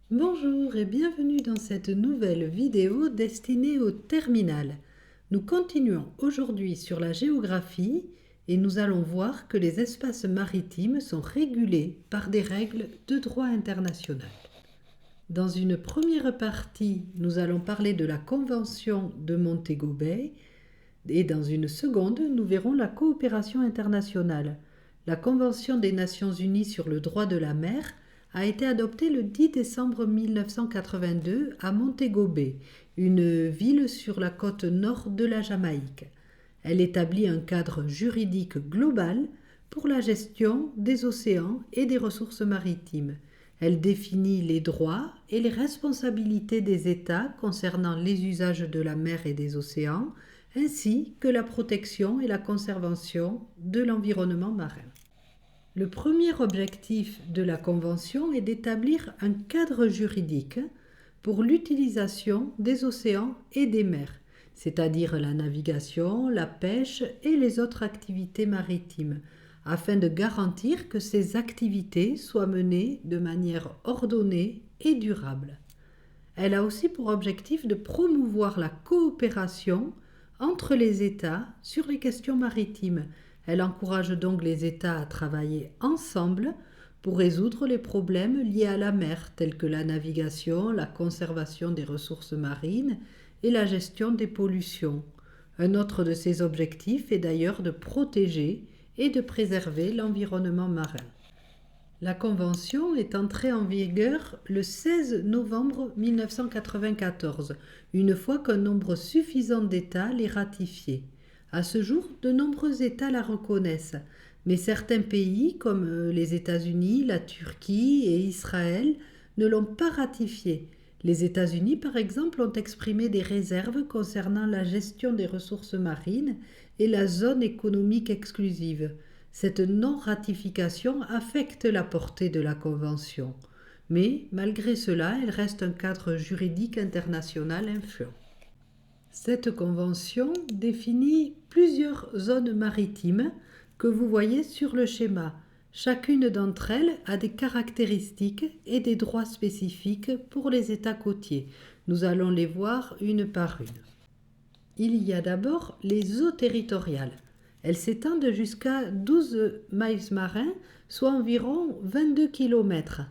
Bonjour et bienvenue dans cette nouvelle vidéo destinée au terminal. Nous continuons aujourd'hui sur la géographie et nous allons voir que les espaces maritimes sont régulés par des règles de droit international. Dans une première partie, nous allons parler de la Convention de Montego Bay et dans une seconde, nous verrons la coopération internationale. La Convention des Nations Unies sur le droit de la mer a été adoptée le 10 décembre 1982 à Montego Bay, une ville sur la côte nord de la Jamaïque. Elle établit un cadre juridique global pour la gestion des océans et des ressources maritimes. Elle définit les droits et les responsabilités des États concernant les usages de la mer et des océans, ainsi que la protection et la conservation de l'environnement marin. Le premier objectif de la Convention est d'établir un cadre juridique pour l'utilisation des océans et des mers, c'est-à-dire la navigation, la pêche et les autres activités maritimes, afin de garantir que ces activités soient menées de manière ordonnée et durable. Elle a aussi pour objectif de promouvoir la coopération entre les États sur les questions maritimes. Elle encourage donc les États à travailler ensemble pour résoudre les problèmes liés à la mer, tels que la navigation, la conservation des ressources marines et la gestion des pollutions. Un autre de ses objectifs est d'ailleurs de protéger et de préserver l'environnement marin. La Convention est entrée en vigueur le 16 novembre 1994, une fois qu'un nombre suffisant d'États l'ait ratifiée. À ce jour, de nombreux États la reconnaissent, mais certains pays, comme les États-Unis, la Turquie et Israël, ne l'ont pas ratifiée. Les États-Unis, par exemple, ont exprimé des réserves concernant la gestion des ressources marines et la zone économique exclusive. Cette non-ratification affecte la portée de la Convention, mais malgré cela, elle reste un cadre juridique international influent. Cette convention définit plusieurs zones maritimes que vous voyez sur le schéma. Chacune d'entre elles a des caractéristiques et des droits spécifiques pour les États côtiers. Nous allons les voir une par une. Il y a d'abord les eaux territoriales. Elles s'étendent jusqu'à 12 miles marins, soit environ 22 km,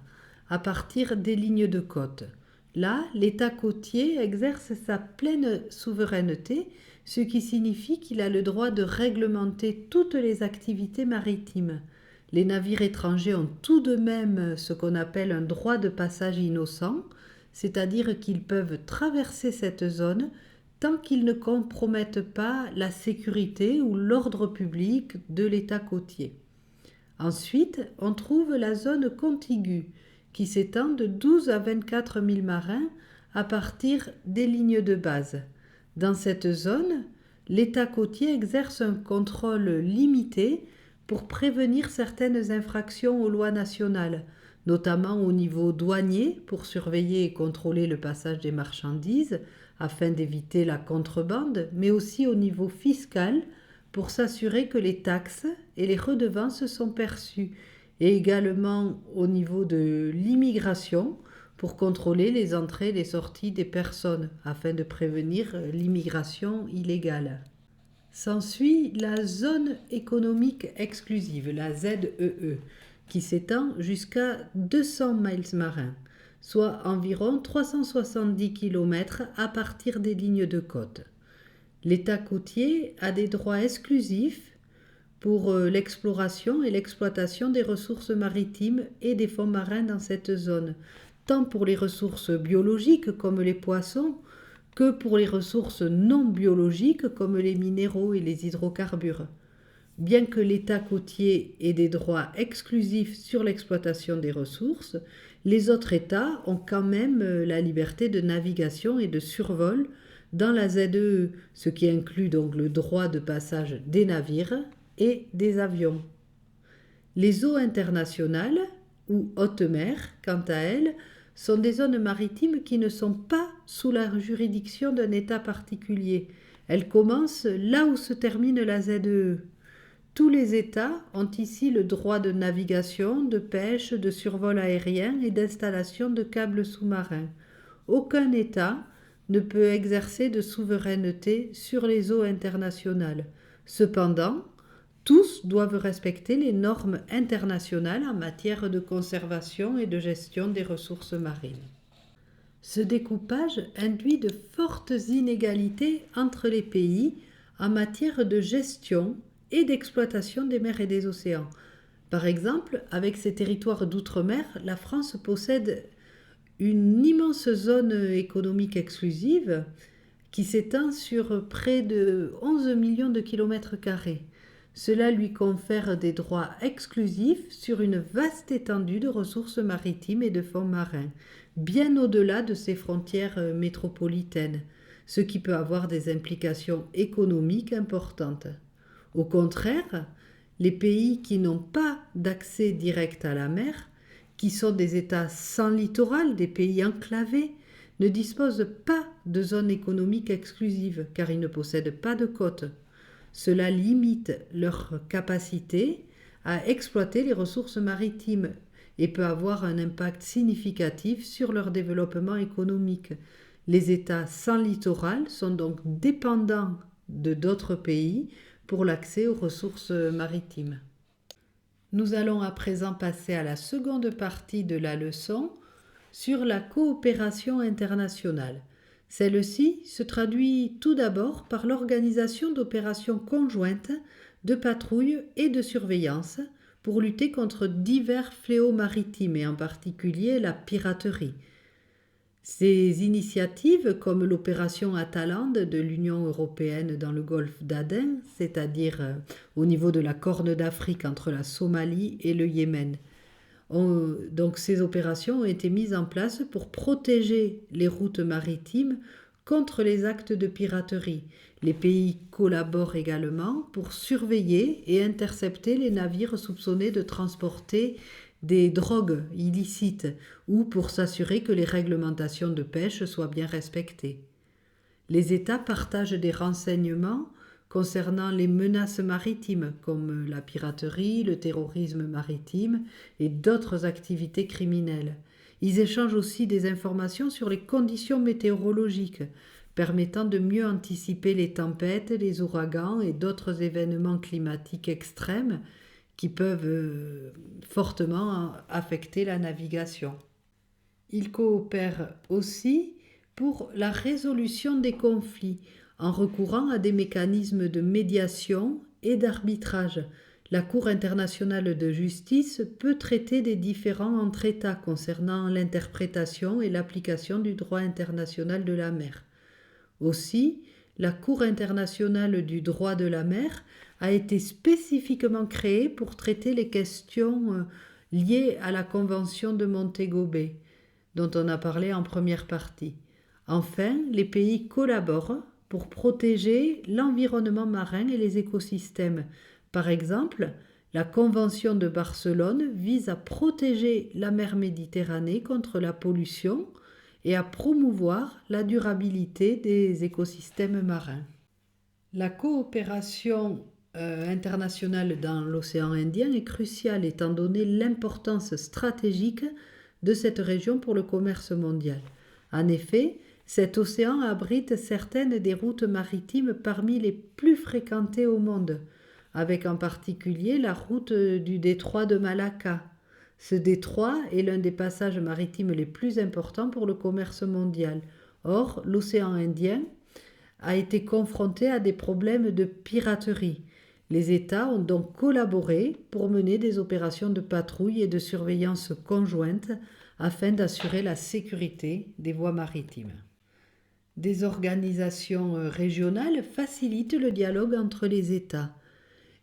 à partir des lignes de côte. Là, l'État côtier exerce sa pleine souveraineté, ce qui signifie qu'il a le droit de réglementer toutes les activités maritimes. Les navires étrangers ont tout de même ce qu'on appelle un droit de passage innocent, c'est-à-dire qu'ils peuvent traverser cette zone tant qu'ils ne compromettent pas la sécurité ou l'ordre public de l'État côtier. Ensuite, on trouve la zone contiguë, qui s'étend de 12 à 24 000 marins à partir des lignes de base. Dans cette zone, l'État côtier exerce un contrôle limité pour prévenir certaines infractions aux lois nationales, notamment au niveau douanier pour surveiller et contrôler le passage des marchandises afin d'éviter la contrebande, mais aussi au niveau fiscal pour s'assurer que les taxes et les redevances sont perçues, et également au niveau de l'immigration pour contrôler les entrées et les sorties des personnes afin de prévenir l'immigration illégale. S'ensuit la zone économique exclusive, la ZEE, qui s'étend jusqu'à 200 miles marins, soit environ 370 km à partir des lignes de côte. L'État côtier a des droits exclusifs pour l'exploration et l'exploitation des ressources maritimes et des fonds marins dans cette zone, tant pour les ressources biologiques comme les poissons que pour les ressources non biologiques comme les minéraux et les hydrocarbures. Bien que l'État côtier ait des droits exclusifs sur l'exploitation des ressources, les autres États ont quand même la liberté de navigation et de survol dans la ZEE, ce qui inclut donc le droit de passage des navires et des avions. Les eaux internationales, ou haute mer, quant à elles, sont des zones maritimes qui ne sont pas sous la juridiction d'un État particulier. Elles commencent là où se termine la ZEE. Tous les États ont ici le droit de navigation, de pêche, de survol aérien et d'installation de câbles sous-marins. Aucun État ne peut exercer de souveraineté sur les eaux internationales. Cependant, tous doivent respecter les normes internationales en matière de conservation et de gestion des ressources marines. Ce découpage induit de fortes inégalités entre les pays en matière de gestion et d'exploitation des mers et des océans. Par exemple, avec ses territoires d'outre-mer, la France possède une immense zone économique exclusive qui s'étend sur près de 11 millions de kilomètres carrés. Cela lui confère des droits exclusifs sur une vaste étendue de ressources maritimes et de fonds marins, bien au-delà de ses frontières métropolitaines, ce qui peut avoir des implications économiques importantes. Au contraire, les pays qui n'ont pas d'accès direct à la mer, qui sont des États sans littoral, des pays enclavés, ne disposent pas de zone économique exclusive car ils ne possèdent pas de côtes. Cela limite leur capacité à exploiter les ressources maritimes et peut avoir un impact significatif sur leur développement économique. Les États sans littoral sont donc dépendants de d'autres pays pour l'accès aux ressources maritimes. Nous allons à présent passer à la seconde partie de la leçon sur la coopération internationale. Celle-ci se traduit tout d'abord par l'organisation d'opérations conjointes de patrouille et de surveillance pour lutter contre divers fléaux maritimes et en particulier la piraterie. Ces initiatives, comme l'opération Atalante de l'Union européenne dans le golfe d'Aden, c'est-à-dire au niveau de la Corne d'Afrique entre la Somalie et le Yémen, donc ces opérations ont été mises en place pour protéger les routes maritimes contre les actes de piraterie. Les pays collaborent également pour surveiller et intercepter les navires soupçonnés de transporter des drogues illicites ou pour s'assurer que les réglementations de pêche soient bien respectées. Les États partagent des renseignements concernant les menaces maritimes comme la piraterie, le terrorisme maritime et d'autres activités criminelles. Ils échangent aussi des informations sur les conditions météorologiques, permettant de mieux anticiper les tempêtes, les ouragans et d'autres événements climatiques extrêmes qui peuvent fortement affecter la navigation. Ils coopèrent aussi pour la résolution des conflits en recourant à des mécanismes de médiation et d'arbitrage. La Cour internationale de justice peut traiter des différends entre États concernant l'interprétation et l'application du droit international de la mer. Aussi, la Cour internationale du droit de la mer a été spécifiquement créée pour traiter les questions liées à la Convention de Montego Bay, dont on a parlé en première partie. Enfin, les pays collaborent pour protéger l'environnement marin et les écosystèmes. Par exemple, la Convention de Barcelone vise à protéger la mer Méditerranée contre la pollution et à promouvoir la durabilité des écosystèmes marins. La coopération internationale dans l'océan Indien est cruciale étant donné l'importance stratégique de cette région pour le commerce mondial. En effet, cet océan abrite certaines des routes maritimes parmi les plus fréquentées au monde, avec en particulier la route du détroit de Malacca. Ce détroit est l'un des passages maritimes les plus importants pour le commerce mondial. Or, l'océan Indien a été confronté à des problèmes de piraterie. Les États ont donc collaboré pour mener des opérations de patrouille et de surveillance conjointes afin d'assurer la sécurité des voies maritimes. Des organisations régionales facilitent le dialogue entre les États.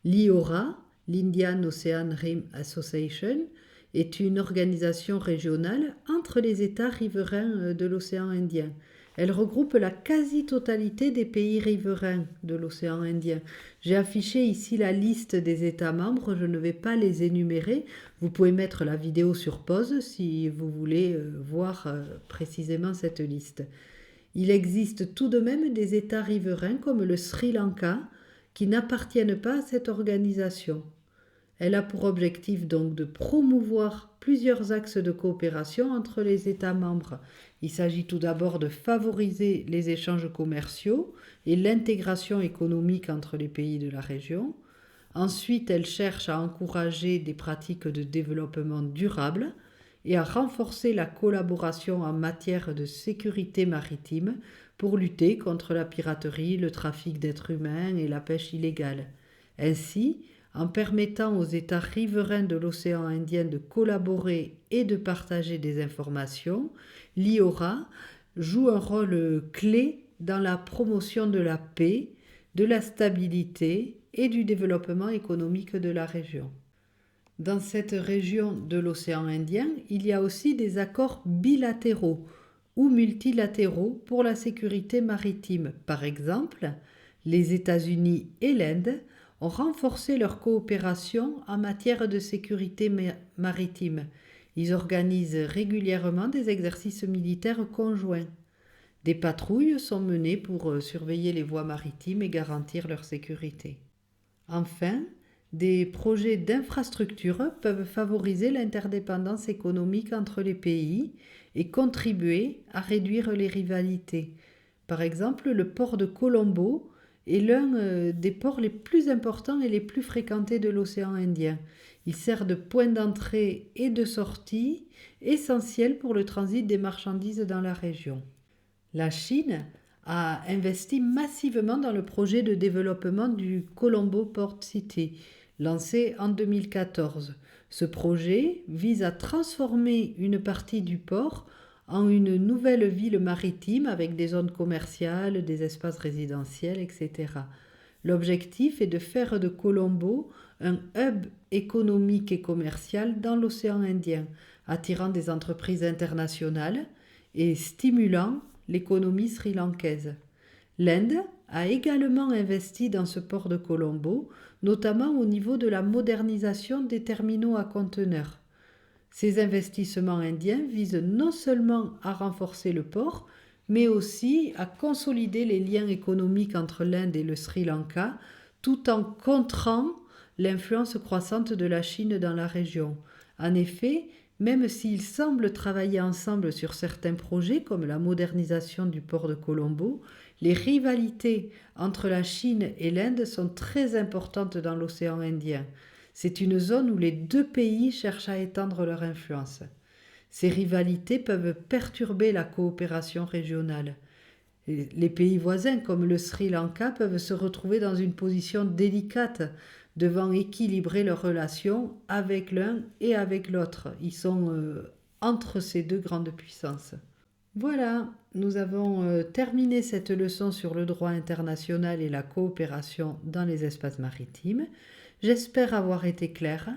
L'IORA, l'Indian Ocean Rim Association, est une organisation régionale entre les États riverains de l'océan Indien. Elle regroupe la quasi-totalité des pays riverains de l'océan Indien. J'ai affiché ici la liste des États membres, je ne vais pas les énumérer. Vous pouvez mettre la vidéo sur pause si vous voulez voir précisément cette liste. Il existe tout de même des États riverains comme le Sri Lanka qui n'appartiennent pas à cette organisation. Elle a pour objectif donc de promouvoir plusieurs axes de coopération entre les États membres. Il s'agit tout d'abord de favoriser les échanges commerciaux et l'intégration économique entre les pays de la région. Ensuite, elle cherche à encourager des pratiques de développement durable et à renforcer la collaboration en matière de sécurité maritime pour lutter contre la piraterie, le trafic d'êtres humains et la pêche illégale. Ainsi, en permettant aux États riverains de l'océan Indien de collaborer et de partager des informations, l'IORA joue un rôle clé dans la promotion de la paix, de la stabilité et du développement économique de la région. Dans cette région de l'océan Indien, il y a aussi des accords bilatéraux ou multilatéraux pour la sécurité maritime. Par exemple, les États-Unis et l'Inde ont renforcé leur coopération en matière de sécurité maritime. Ils organisent régulièrement des exercices militaires conjoints. Des patrouilles sont menées pour surveiller les voies maritimes et garantir leur sécurité. Enfin, des projets d'infrastructure peuvent favoriser l'interdépendance économique entre les pays et contribuer à réduire les rivalités. Par exemple, le port de Colombo est l'un des ports les plus importants et les plus fréquentés de l'océan Indien. Il sert de point d'entrée et de sortie essentiel pour le transit des marchandises dans la région. La Chine a investi massivement dans le projet de développement du Colombo Port City, lancé en 2014. Ce projet vise à transformer une partie du port en une nouvelle ville maritime avec des zones commerciales, des espaces résidentiels, etc. L'objectif est de faire de Colombo un hub économique et commercial dans l'océan Indien, attirant des entreprises internationales et stimulant l'économie sri-lankaise. L'Inde a également investi dans ce port de Colombo, notamment au niveau de la modernisation des terminaux à conteneurs. Ces investissements indiens visent non seulement à renforcer le port, mais aussi à consolider les liens économiques entre l'Inde et le Sri Lanka, tout en contrant l'influence croissante de la Chine dans la région. En effet, même s'ils semblent travailler ensemble sur certains projets comme la modernisation du port de Colombo, les rivalités entre la Chine et l'Inde sont très importantes dans l'océan Indien. C'est une zone où les deux pays cherchent à étendre leur influence. Ces rivalités peuvent perturber la coopération régionale. Les pays voisins comme le Sri Lanka peuvent se retrouver dans une position délicate devant équilibrer leurs relations avec l'un et avec l'autre. Ils sont entre ces deux grandes puissances. Voilà, nous avons terminé cette leçon sur le droit international et la coopération dans les espaces maritimes. J'espère avoir été claire.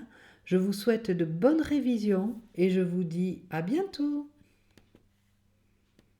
Je vous souhaite de bonnes révisions et je vous dis à bientôt.